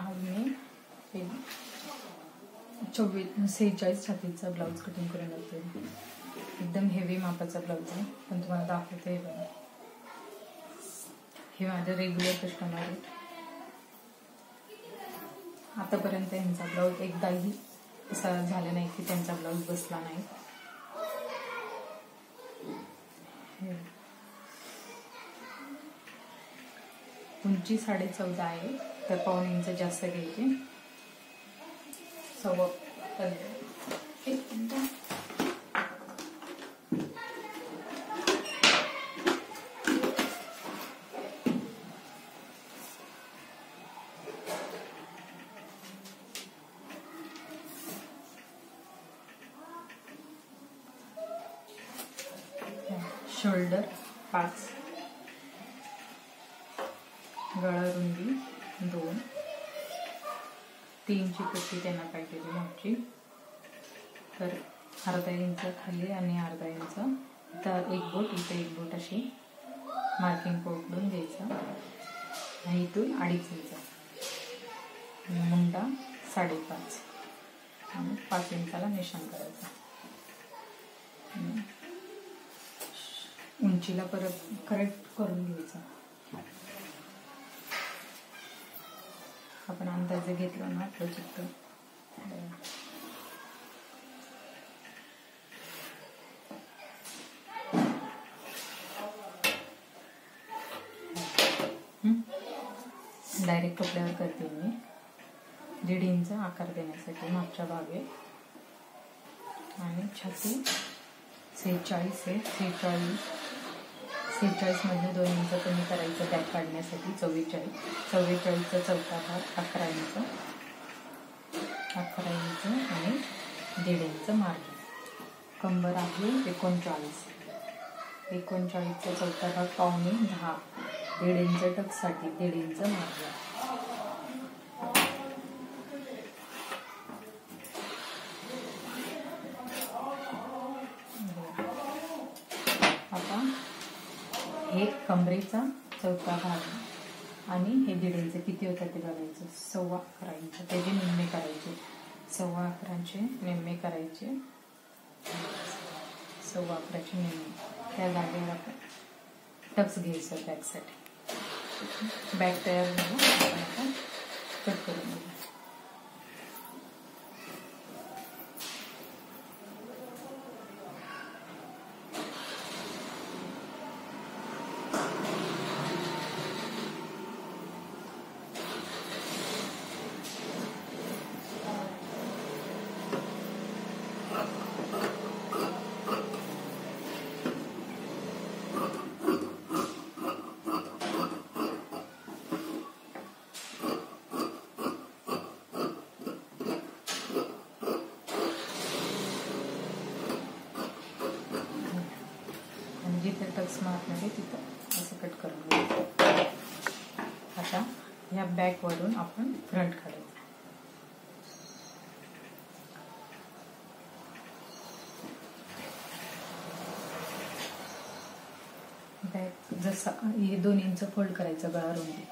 आज मी 46 छातीचा blouse cutting करून घेते. एकदम हेवी मापाचा ब्लाऊज आहे, पण तुम्हाला दाखवते. हे बघा, हे माझे रेग्युलर कस्टमर आहेत. आतापर्यंत यांचा ब्लाऊज एकदाही असा झाला नाही की त्यांचा ब्लाऊज बसला नाही. उंची 14.5 आहे, तर पाऊण इंच जास्त घ्यायचे. 15.5 शोल्डर 5, गळा रुंदी 2, 3ची पट्टी त्यांना पाहिजे मागची. तर अर्धा इंच खाली आणि अर्धा इंच इथं एक बोट, इथं एक बोट अशी मार्किंग पकडून द्यायचं. आणि इथून 2.5 इंच मुंडा 5.5 आणि 5 इंचाला निशाण करायचं. उंचीला परत करेक्ट करून घ्यायचं. आपण अंदाजे घेतला ना तो चित्र. डायरेक्ट कपड्यावर करते मी. 1.5 इंच आकार देण्यासाठी मागच्या भागे. आणि छाती 46 आहे. 46 मध्ये 2 इंच कमी करायचं बॅक काढण्यासाठी. 44चा चौथा भाग 11 इंच आणि 1.5 इंच मार्जिन. कंबर आहे 39चा चौथा भाग 9.5, 1.5 इंच टक्ससाठी 1.5 इंच मार्जिन. हे कमरेचा चौथा भाग आणि हे 1.5 इंच किती होतं ते बघायचं. 11.25 इंच त्याचे निम्मे करायचे. 11.25चे निम्मे करायचे. 11.25चे निम्मे त्या जागेवर आपण टक्स घ्यायचं बॅकसाठी. बॅक तयार झालं आपण आता कट करून घेऊ. जिथे टक्स मारणार आहे तिथं असं कट करून घ्यायचं. आता या बॅक वरून आपण फ्रंट काढायचं. बॅक जसा हे 2 इंच फोल्ड करायचं गळा रुंदी.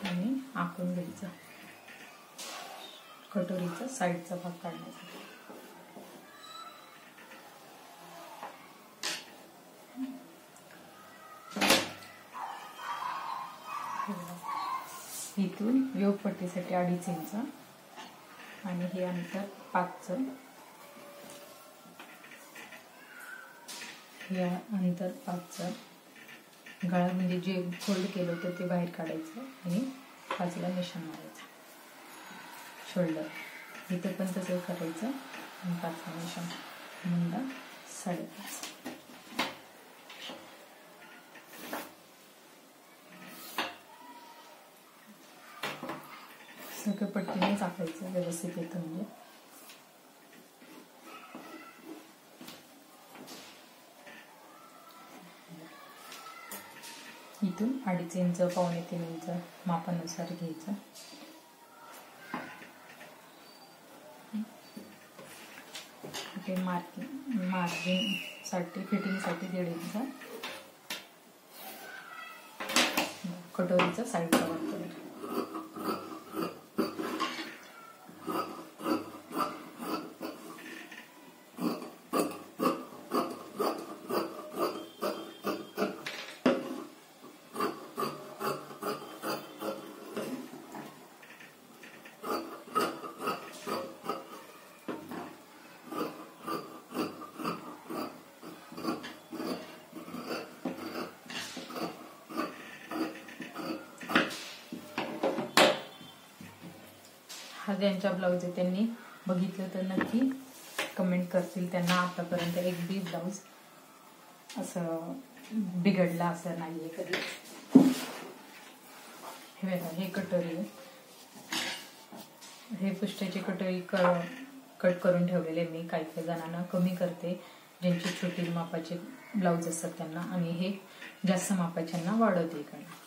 आणि आखून घ्यायचं कटोरीचा साईडचा भाग काढण्यासाठी. इथून योगपट्टीसाठी 2.5 इंच आणि हे अंतर 5चं. हे अंतर 5चं. गळा म्हणजे जे फोल्ड केलं होतं ते बाहेर काढायचं आणि बाजूला निशाण मारायचं. शोल्डर इथं पण तसं करायचं आणि 5चा निशाण. मुंडा 5.5. सगळं पट्टीने टाकायचं व्यवस्थित येतं. म्हणजे इथून 2.5 इंच, 2.25 इंच मापानुसार घ्यायचं. ते मार्जिन साठी फिटिंग साठी 1.5 इंच कटोरीचा साईडचा भाग करूया. हा ज्यांच्या ब्लाऊज आहे त्यांनी बघितलं तर नक्की कमेंट करतील. त्यांना आतापर्यंत एक बी ब्लाऊज असं बिघडला असं नाहीये कधी. हे बघा, हे कटोरी, हे पुष्ट्याची कटोरी कट करून ठेवलेले मी. काही जणांना कमी करते, ज्यांची छोटी मापाचे ब्लाऊज असतात त्यांना, आणि हे जास्त मापाच्यांना वाढवते इकडनं.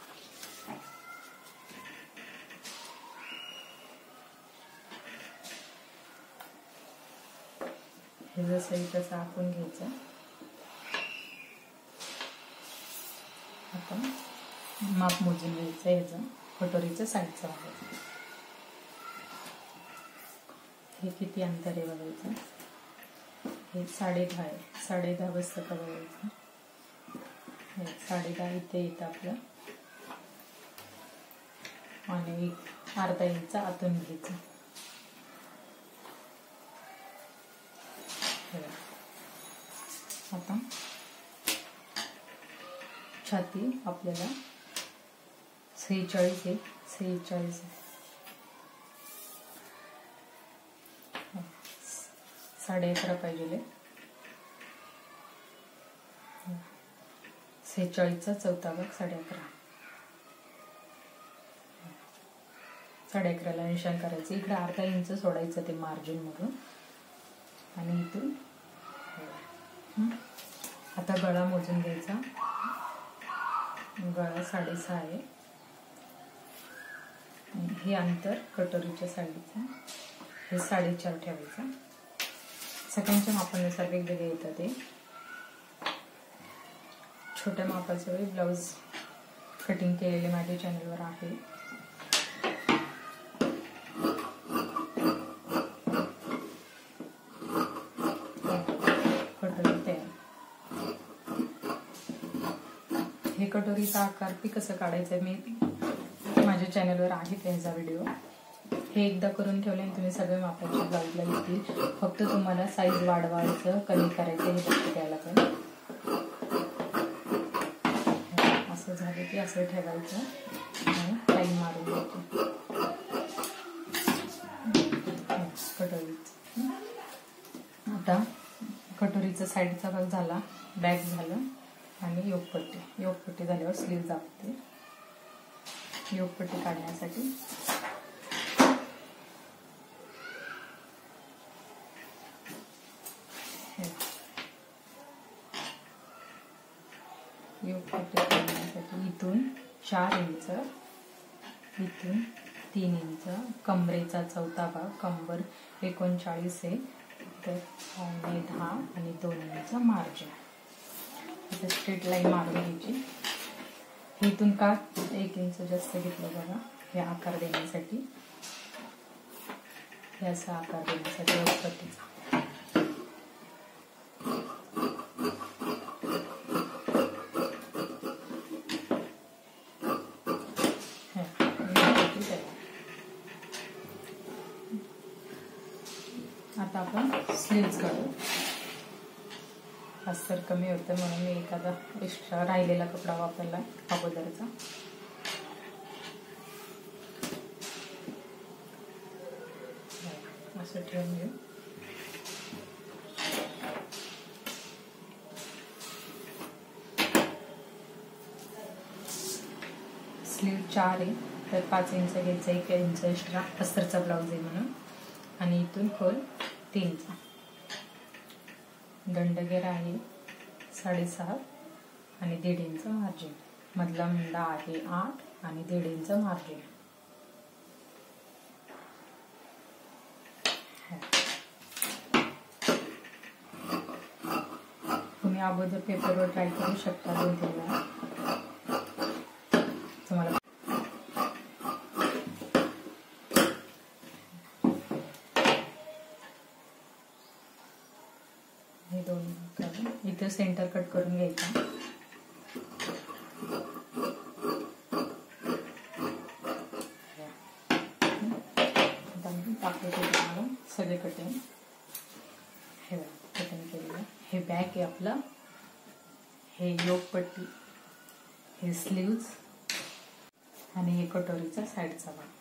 हे जसं तसं आपण घ्यायचं. आता माप मोजून घ्यायचं ह्याचं कटोरीचं साईडचं बघायचं. हे किती अंतर आहे बघायचं. हे 10.5 आहे. 10.5 बसतं का बघायचं. 10.5 इथे येतं आपलं, आणि अर्धा इंच आतून घ्यायचं. आता छाती आपल्याला 46 आहे. 46 11.5 पाहिजे. 46चा चौथा भाग 11.5. 11.5ला निशाण करायचं. इकडे अर्धा इंच सोडायचं ते मार्जिन मधून, आणि इथून आता गळा मोजून घ्यायचा. गळा 6.5 आहे. हे अंतर कटोरीच्या साईडचं हे 4.5 ठेवायचं. सगळ्यांच्या मापानुसार वेगवेगळे येतात. ते छोट्या मापाचे ब्लाऊज कटिंग केलेले माझ्या चॅनलवर आहे. हे कटोरीचा आकार पी कसं काढायचं मी माझ्या चॅनलवर आहे त्याचा व्हिडिओ. हे एकदा करून ठेवले आणि तुम्ही सगळे मापाचे ब्लाऊजला येतील. फक्त तुम्हाला साईज वाढवायचं कमी करायचं हे फक्त द्यायला पाहिजे. असं झालं की असं ठेवायचं आणि लाईन मारून द्यायची कटोरीचं. आता कटोरीचा साईडचा भाग झाला, बॅक झालं, आणि योगपट्टी झाल्यावर स्लीव दाबते. योगपट्टी काढण्यासाठी इथून 4 इंच, इथून 3 इंच, कमरेचा चौथा भाग, कंबर 39 आहे तर 10 आणि 2 इंच मार्जिन. स्ट्रेट लाईन मारून घ्यायची. इथून का 1 इंच जास्त घेतलं बघा, हे आकार देण्यासाठी, हे असा आकार देण्यासाठी योगपट्टीचा. आता आपण स्लीव्ज काढू. अस्तर कमी होतं म्हणून मी एखादा एक्स्ट्रा राहिलेला कपडा वापरला अगोदरचा. असं ठेवून घेऊ. स्लीव 4 आहे तर 5 इंच घ्यायचं. 1 इंच एक्स्ट्रा अस्तरचा ब्लाऊज आहे म्हणून. आणि इथून खोल 3चा. दंडगेर आहे 6.5 आणि 1.5 इंच मार्जिन. मधला मुंडा आहे 8 आणि 1.5 इंच मार्जिन. तुम्ही अगोदर पेपरवर ट्राय करू शकता 2-3 वेळा. तुम्हाला हे दोन काढून इथे सेंटर कट करून घ्यायचा. टाकले तुम्हाला सगळे कटिंग. हे कटिंग केलेलं. हे बॅक आहे आपलं. हे योक पट्टी, हे स्लीव्ज आणि हे कटोरीचा साईडचा भाग.